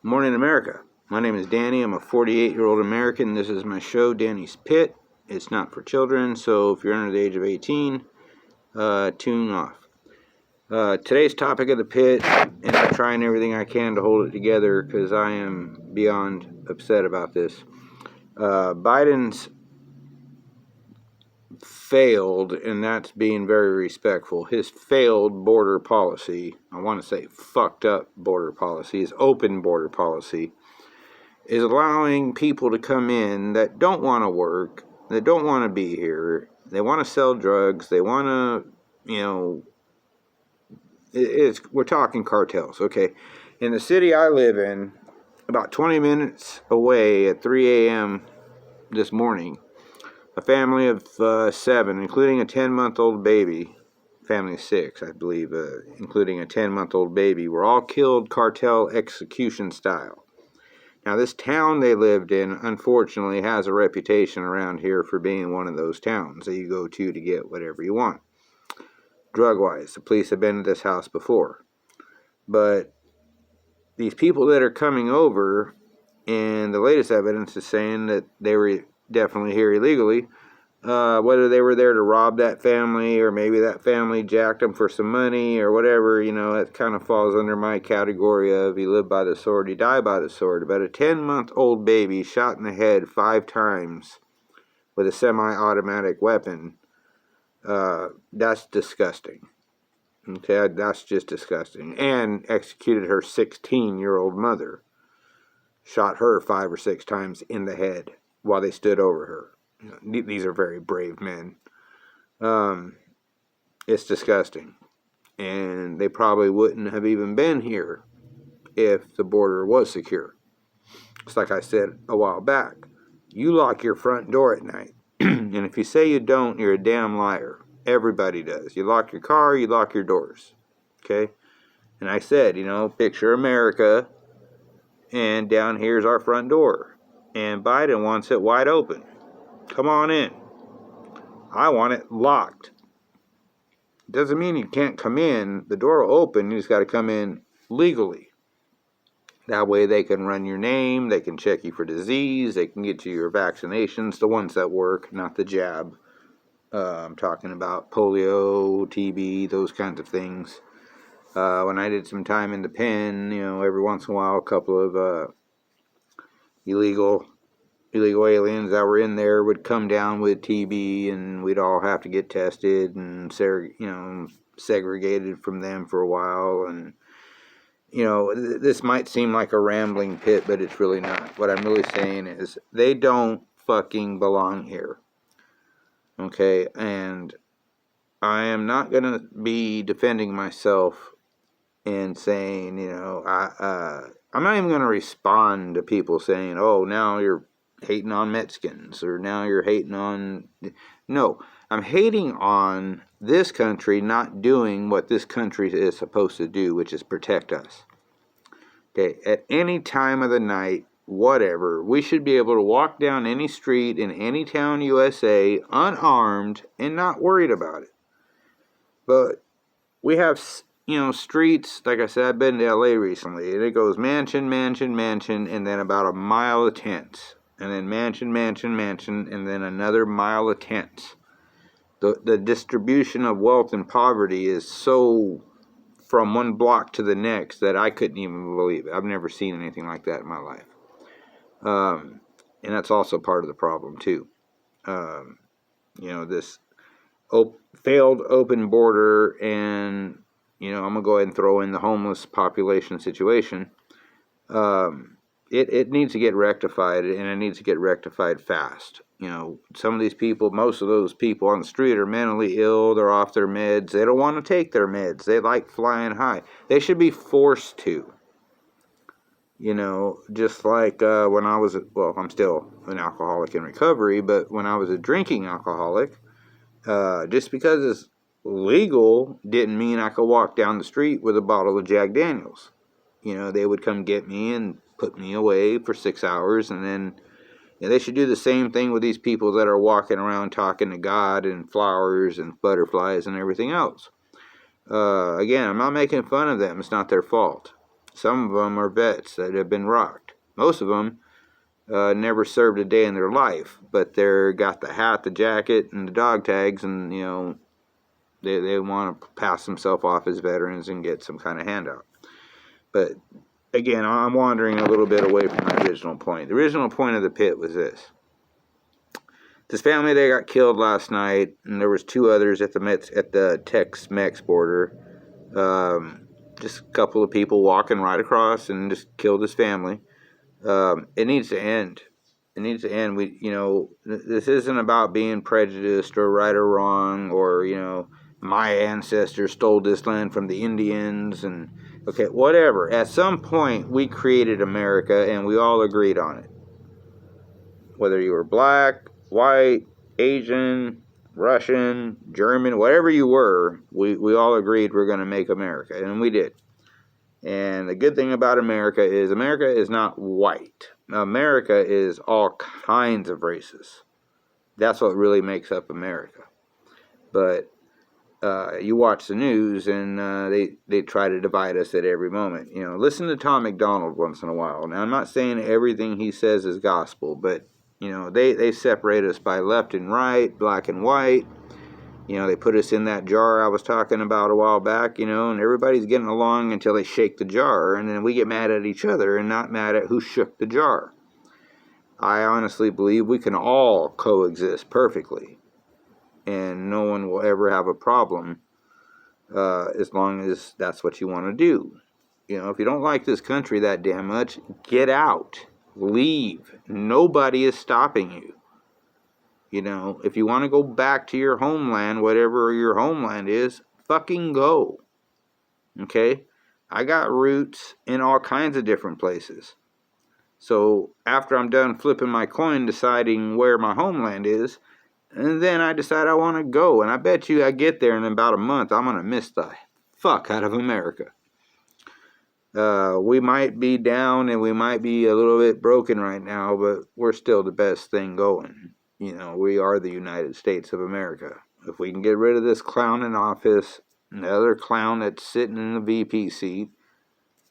Morning, America. My name is Danny. I'm a 48-year-old American. This is my show, Danny's Pit. It's not for children, so if you're under the age of 18, tune off. Today's topic of the pit, and I'm trying everything I can to hold it together because I am beyond upset about this. Biden's failed, and that's being very respectful. His failed border policy, I want to say fucked up border policy, his open border policy, is allowing people to come in that don't want to work, that don't want to be here, they want to sell drugs, they want to, we're talking cartels, okay? In the city I live in, about 20 minutes away at 3 a.m. this morning, a family of 7, including a 10-month-old baby, family of 6, I believe, including a 10-month-old baby, were all killed cartel execution style. Now, this town they lived in, unfortunately, has a reputation around here for being one of those towns that you go to get whatever you want. Drug-wise, the police have been to this house before. But these people that are coming over, and the latest evidence is saying that they were definitely here illegally, whether they were there to rob that family or maybe that family jacked them for some money or whatever, it kind of falls under my category of you live by the sword, you die by the sword. But a 10-month-old baby shot in the head 5 times with a semi-automatic weapon, that's disgusting. Okay, that's just disgusting. And executed her 16-year-old mother. Shot her 5 or 6 times in the head while they stood over her. These are very brave men. It's disgusting. And they probably wouldn't have even been here if the border was secure. It's like I said a while back. You lock your front door at night. And if you say you don't, you're a damn liar. Everybody does. You lock your car, you lock your doors. Okay? And I said, picture America, and down here's our front door. And Biden wants it wide open. Come on in. I want it locked. Doesn't mean you can't come in. The door will open. You just got to come in legally. That way they can run your name. They can check you for disease. They can get you your vaccinations, the ones that work, not the jab. I'm talking about polio, TB, those kinds of things. When I did some time in the pen, every once in a while, a couple of illegal aliens that were in there would come down with TB, and we'd all have to get tested and segregated from them for a while. And this might seem like a rambling pit, but it's really not. What I'm really saying is they don't fucking belong here. Okay, and I am not gonna be defending myself and saying, I'm not even gonna respond to people saying, "Oh, now you're hating on Mexicans," or "Now you're hating on." No, I'm hating on this country not doing what this country is supposed to do, which is protect us. Okay, at any time of the night, whatever, we should be able to walk down any street in any town USA unarmed and not worried about it. But we have, streets, like I said, I've been to LA recently, and it goes mansion, mansion, mansion, and then about a mile of tents. And then mansion, mansion, mansion, and then another mile of tents. The distribution of wealth and poverty is so from one block to the next that I couldn't even believe it. I've never seen anything like that in my life. And that's also part of the problem, too. This failed open border, and, I'm going to go ahead and throw in the homeless population situation. It needs to get rectified, and it needs to get rectified fast. Some of these people, most of those people on the street are mentally ill. They're off their meds. They don't want to take their meds. They like flying high. They should be forced to. Just like when I was, I'm still an alcoholic in recovery, but when I was a drinking alcoholic, just because it's legal didn't mean I could walk down the street with a bottle of Jack Daniels. They would come get me and put me away for 6 hours, and then they should do the same thing with these people that are walking around talking to God and flowers and butterflies and everything else. Again, I'm not making fun of them. It's not their fault. Some of them are vets that have been rocked. Most of them never served a day in their life, but they're got the hat, the jacket, and the dog tags, and they want to pass themselves off as veterans and get some kind of handout. But again, I'm wandering a little bit away from my original point. The original point of the pit was this. This family, they got killed last night, and there was 2 others at the Tex-Mex border. Just a couple of people walking right across and just killed his family. It needs to end. It needs to end. This isn't about being prejudiced or right or wrong, or my ancestors stole this land from the Indians, and okay, whatever. At some point, we created America, and we all agreed on it. Whether you were black, white, Asian, Russian, German, whatever you were, we all agreed we're going to make America, and we did. And the good thing about America is not white. America is all kinds of races. That's what really makes up America. But you watch the news, and they try to divide us at every moment. Listen to Tom MacDonald once in a while. Now, I'm not saying everything he says is gospel, but they separate us by left and right, black and white. They put us in that jar I was talking about a while back, and everybody's getting along until they shake the jar, and then we get mad at each other and not mad at who shook the jar. I honestly believe we can all coexist perfectly, and no one will ever have a problem as long as that's what you want to do. If you don't like this country that damn much, get out. Leave. Nobody is stopping you. If you want to go back to your homeland, whatever your homeland is, fucking go. Okay? I got roots in all kinds of different places. So after I'm done flipping my coin, deciding where my homeland is, and then I decide I want to go. And I bet you I get there in about a month, I'm going to miss the fuck out of America. We might be down and we might be a little bit broken right now, but we're still the best thing going. We are the United States of America. If we can get rid of this clown in office and the other clown that's sitting in the VP seat,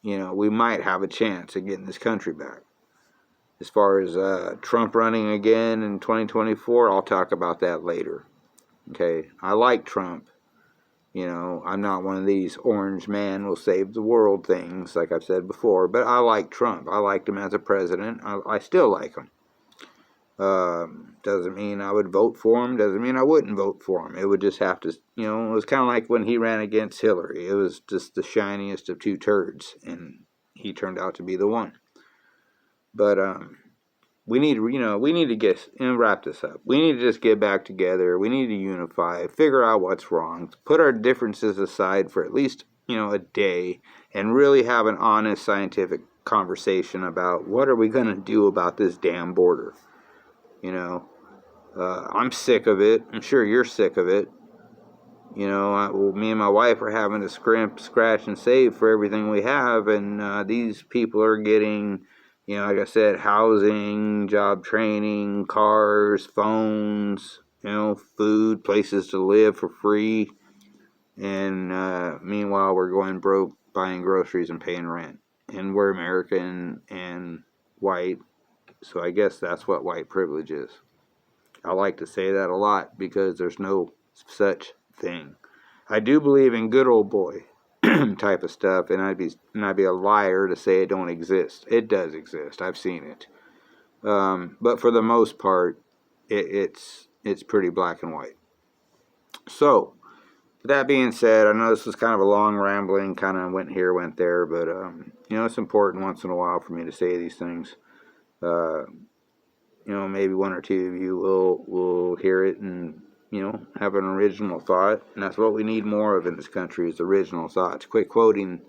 we might have a chance of getting this country back. As far as Trump running again in 2024, I'll talk about that later. Okay, I like Trump. I'm not one of these orange man will save the world things, like I've said before, but I like Trump. I liked him as a president. I still like him. Doesn't mean I would vote for him. Doesn't mean I wouldn't vote for him. It would just have to, it was kind of like when he ran against Hillary. It was just the shiniest of 2 turds, and he turned out to be the one. But we need to get and wrap this up. We need to just get back together. We need to unify, figure out what's wrong, put our differences aside for at least a day, and really have an honest scientific conversation about what are we going to do about this damn border. I'm sick of it. I'm sure you're sick of it. Me and my wife are having to scrimp, scratch, and save for everything we have, and these people are getting, like I said, housing, job training, cars, phones, food, places to live for free, and meanwhile we're going broke buying groceries and paying rent, and we're American and white. So I guess that's what white privilege is. I like to say that a lot because there's no such thing. I do believe in good old boy type of stuff, and I'd be a liar to say it don't exist. It does exist. I've seen it. But for the most part, it's pretty black and white. So, with that being said, I know this was kind of a long rambling, kind of went here, went there, but it's important once in a while for me to say these things. Maybe 1 or 2 of you will hear it and, have an original thought. And that's what we need more of in this country is original thoughts. Quit quoting,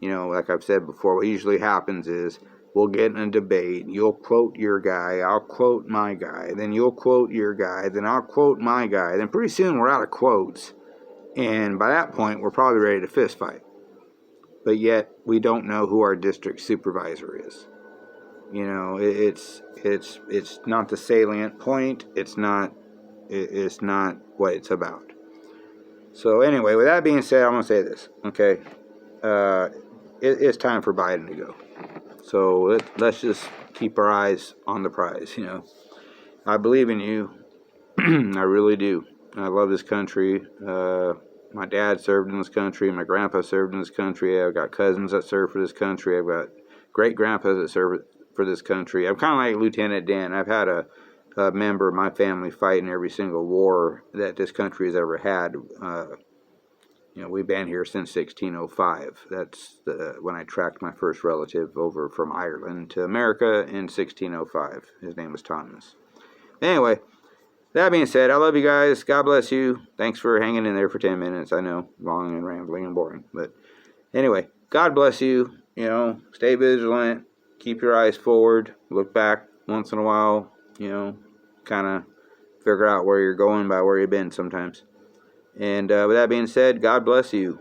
like I've said before, what usually happens is we'll get in a debate. You'll quote your guy. I'll quote my guy. Then you'll quote your guy. Then I'll quote my guy. Then pretty soon we're out of quotes. And by that point, we're probably ready to fist fight. But yet, we don't know who our district supervisor is. It's not the salient point. It's not what it's about. So anyway, with that being said, I'm going to say this, okay? it's time for Biden to go. So let's just keep our eyes on the prize. I believe in you. I really do. I love this country. My dad served in this country. My grandpa served in this country. I've got cousins that served for this country. I've got great grandpas that served for this country. I'm kind of like Lieutenant Dan. I've had a member of my family fight in every single war that this country has ever had. We've been here since 1605. That's when I tracked my first relative over from Ireland to America in 1605. His name was Thomas. Anyway, that being said, I love you guys. God bless you. Thanks for hanging in there for 10 minutes. I know, long and rambling and boring. But anyway, God bless you. Stay vigilant. Keep your eyes forward. Look back once in a while. Kind of figure out where you're going by where you've been sometimes. And with that being said, God bless you.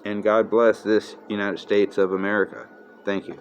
And God bless this United States of America. Thank you.